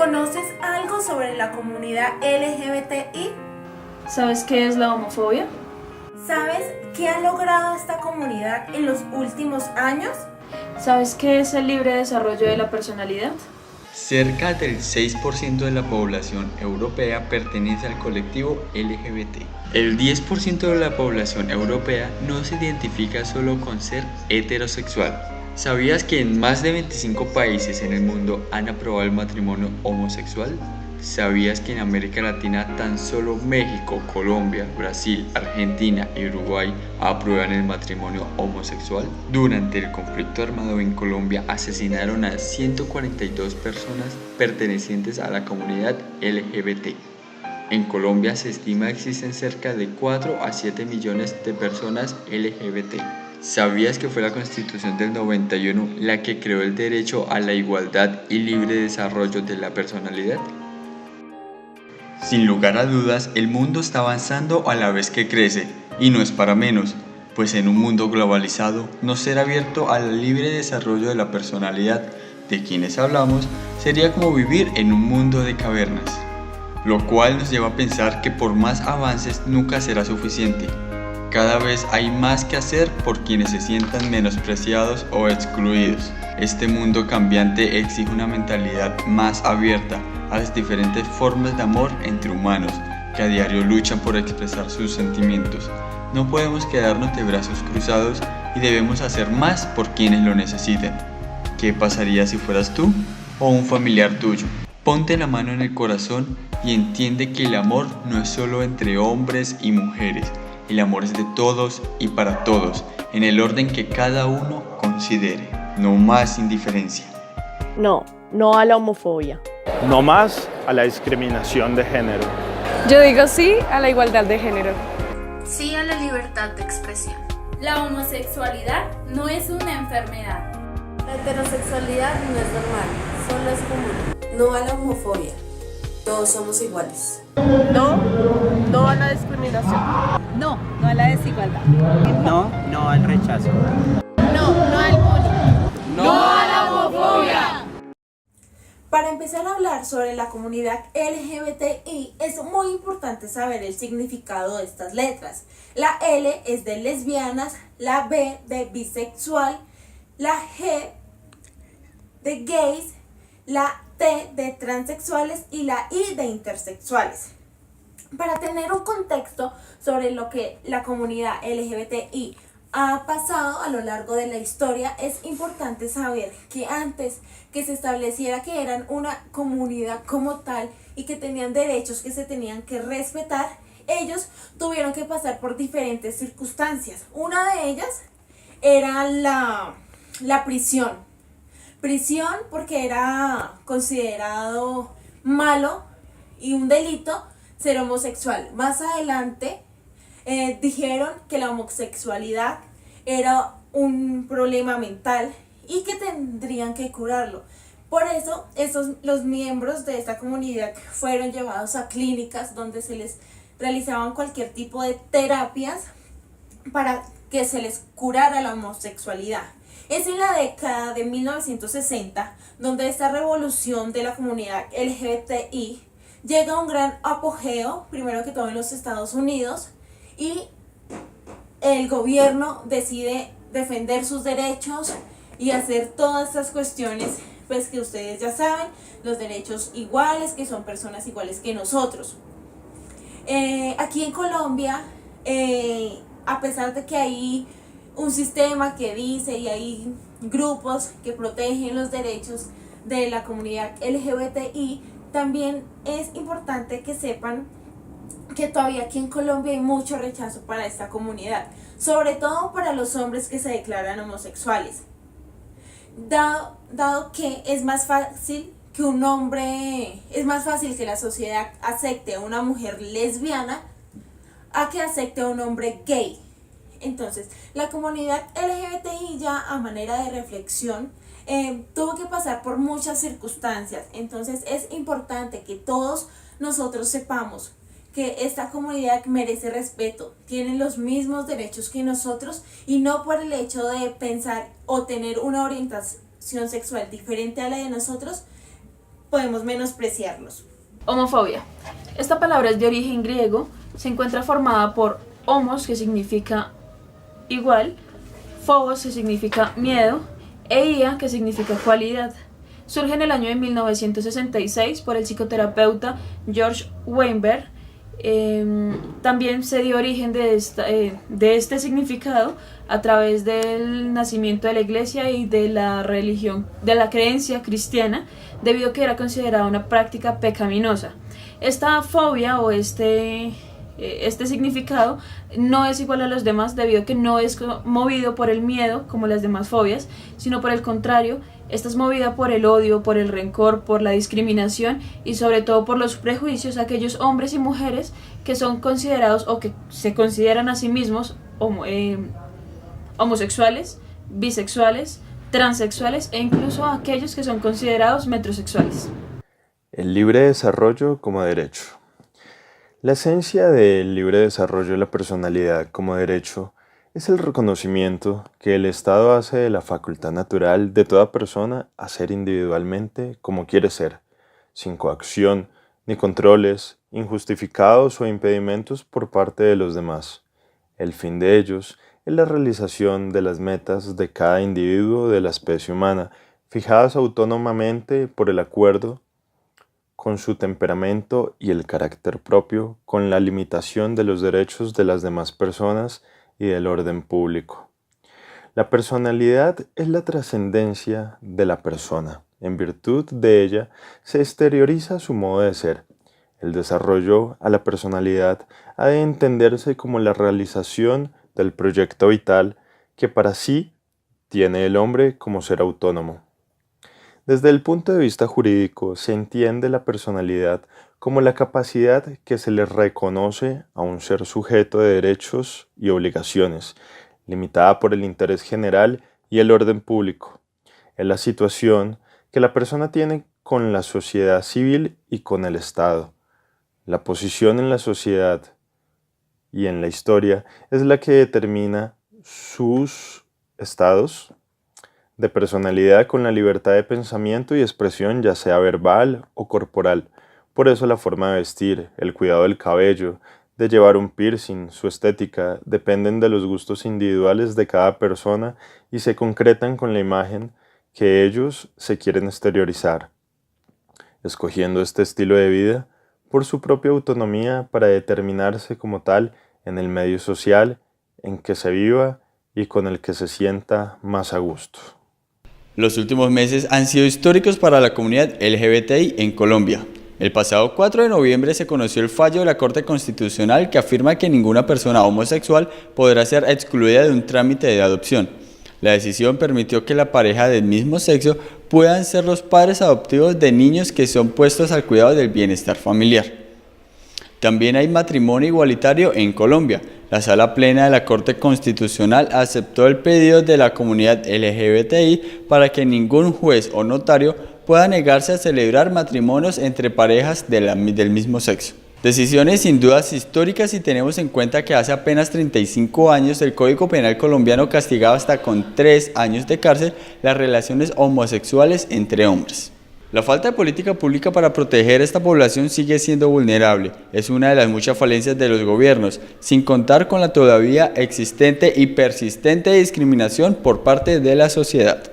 ¿Conoces algo sobre la comunidad LGBTI? ¿Sabes qué es la homofobia? ¿Sabes qué ha logrado esta comunidad en los últimos años? ¿Sabes qué es el libre desarrollo de la personalidad? Cerca del 6% de la población europea pertenece al colectivo LGBT. El 10% de la población europea no se identifica solo con ser heterosexual. ¿Sabías que en más de 25 países en el mundo han aprobado el matrimonio homosexual? ¿Sabías que en América Latina tan solo México, Colombia, Brasil, Argentina y Uruguay aprueban el matrimonio homosexual? Durante el conflicto armado en Colombia asesinaron a 142 personas pertenecientes a la comunidad LGBT. En Colombia se estima que existen cerca de 4 a 7 millones de personas LGBT. ¿Sabías que fue la Constitución del 91 la que creó el derecho a la igualdad y libre desarrollo de la personalidad? Sin lugar a dudas, el mundo está avanzando a la vez que crece, y no es para menos, pues en un mundo globalizado, no ser abierto al libre desarrollo de la personalidad de quienes hablamos sería como vivir en un mundo de cavernas, lo cual nos lleva a pensar que por más avances nunca será suficiente. Cada vez hay más que hacer por quienes se sientan menospreciados o excluidos. Este mundo cambiante exige una mentalidad más abierta a las diferentes formas de amor entre humanos que a diario luchan por expresar sus sentimientos. No podemos quedarnos de brazos cruzados y debemos hacer más por quienes lo necesiten. ¿Qué pasaría si fueras tú o un familiar tuyo? Ponte la mano en el corazón y entiende que el amor no es solo entre hombres y mujeres. El amor es de todos y para todos, en el orden que cada uno considere. No más indiferencia. No a la homofobia. No más a la discriminación de género. Yo digo sí a la igualdad de género. Sí a la libertad de expresión. La homosexualidad no es una enfermedad. La heterosexualidad no es normal, solo es común. No a la homofobia. Todos somos iguales. No a la discriminación. No a la desigualdad. No al rechazo. No al bullying. ¡No a la homofobia! Para empezar a hablar sobre la comunidad LGBTI es muy importante saber el significado de estas letras. La L es de lesbianas, la B de bisexual, la G de gays, la T de transexuales y la I de intersexuales. Para tener un contexto sobre lo que la comunidad LGBTI ha pasado a lo largo de la historia, es importante saber que antes que se estableciera que eran una comunidad como tal y que tenían derechos que se tenían que respetar, ellos tuvieron que pasar por diferentes circunstancias. Una de ellas era la prisión. Prisión porque era considerado malo y un delito ser homosexual. Más adelante dijeron que la homosexualidad era un problema mental y que tendrían que curarlo. Por eso los miembros de esta comunidad fueron llevados a clínicas donde se les realizaban cualquier tipo de terapias para que se les curara la homosexualidad. Es en la década de 1960 donde esta revolución de la comunidad LGBTI llega a un gran apogeo, primero que todo en los Estados Unidos, y el gobierno decide defender sus derechos y hacer todas estas cuestiones, pues que ustedes ya saben, los derechos iguales, que son personas iguales que nosotros. Aquí en Colombia, a pesar de que hay un sistema que dice y hay grupos que protegen los derechos de la comunidad LGBTI, también es importante que sepan que todavía aquí en Colombia hay mucho rechazo para esta comunidad, sobre todo para los hombres que se declaran homosexuales, dado que es más fácil que la sociedad acepte a una mujer lesbiana a que acepte a un hombre gay. Entonces, la comunidad LGBTI ya a manera de reflexión tuvo que pasar por muchas circunstancias. Entonces, es importante que todos nosotros sepamos que esta comunidad merece respeto, tienen los mismos derechos que nosotros y no por el hecho de pensar o tener una orientación sexual diferente a la de nosotros, podemos menospreciarlos. Homofobia. Esta palabra es de origen griego, se encuentra formada por homos, que significa igual, phobos, que significa miedo, e ia, que significa cualidad. Surge en el año de 1966 por el psicoterapeuta George Weinberg. También se dio origen de este significado a través del nacimiento de la iglesia y de la religión, de la creencia cristiana, debido a que era considerada una práctica pecaminosa. Esta fobia o este significado no es igual a los demás debido a que no es movido por el miedo como las demás fobias, sino por el contrario, esta es movida por el odio, por el rencor, por la discriminación y sobre todo por los prejuicios a aquellos hombres y mujeres que son considerados o que se consideran a sí mismos homosexuales, bisexuales, transexuales e incluso a aquellos que son considerados metrosexuales. El libre desarrollo como derecho. La esencia del libre desarrollo de la personalidad como derecho es el reconocimiento que el Estado hace de la facultad natural de toda persona a ser individualmente como quiere ser, sin coacción ni controles injustificados o impedimentos por parte de los demás. El fin de ellos es la realización de las metas de cada individuo de la especie humana, fijadas autónomamente por el acuerdo con su temperamento y el carácter propio, con la limitación de los derechos de las demás personas y del orden público. La personalidad es la trascendencia de la persona. En virtud de ella se exterioriza su modo de ser. El desarrollo a la personalidad ha de entenderse como la realización del proyecto vital que para sí tiene el hombre como ser autónomo. Desde el punto de vista jurídico se entiende la personalidad como la capacidad que se le reconoce a un ser sujeto de derechos y obligaciones, limitada por el interés general y el orden público. Es la situación que la persona tiene con la sociedad civil y con el Estado. La posición en la sociedad y en la historia es la que determina sus estados de personalidad con la libertad de pensamiento y expresión, ya sea verbal o corporal. Por eso la forma de vestir, el cuidado del cabello, de llevar un piercing, su estética, dependen de los gustos individuales de cada persona y se concretan con la imagen que ellos se quieren exteriorizar, escogiendo este estilo de vida por su propia autonomía para determinarse como tal en el medio social en que se viva y con el que se sienta más a gusto. Los últimos meses han sido históricos para la comunidad LGBTI en Colombia. El pasado 4 de noviembre se conoció el fallo de la Corte Constitucional que afirma que ninguna persona homosexual podrá ser excluida de un trámite de adopción. La decisión permitió que la pareja del mismo sexo puedan ser los padres adoptivos de niños que son puestos al cuidado del bienestar familiar. También hay matrimonio igualitario en Colombia. La Sala Plena de la Corte Constitucional aceptó el pedido de la comunidad LGBTI para que ningún juez o notario pueda negarse a celebrar matrimonios entre parejas del mismo sexo. Decisiones sin dudas históricas si tenemos en cuenta que hace apenas 35 años el Código Penal colombiano castigaba hasta con 3 años de cárcel las relaciones homosexuales entre hombres. La falta de política pública para proteger a esta población sigue siendo vulnerable. Es una de las muchas falencias de los gobiernos, sin contar con la todavía existente y persistente discriminación por parte de la sociedad.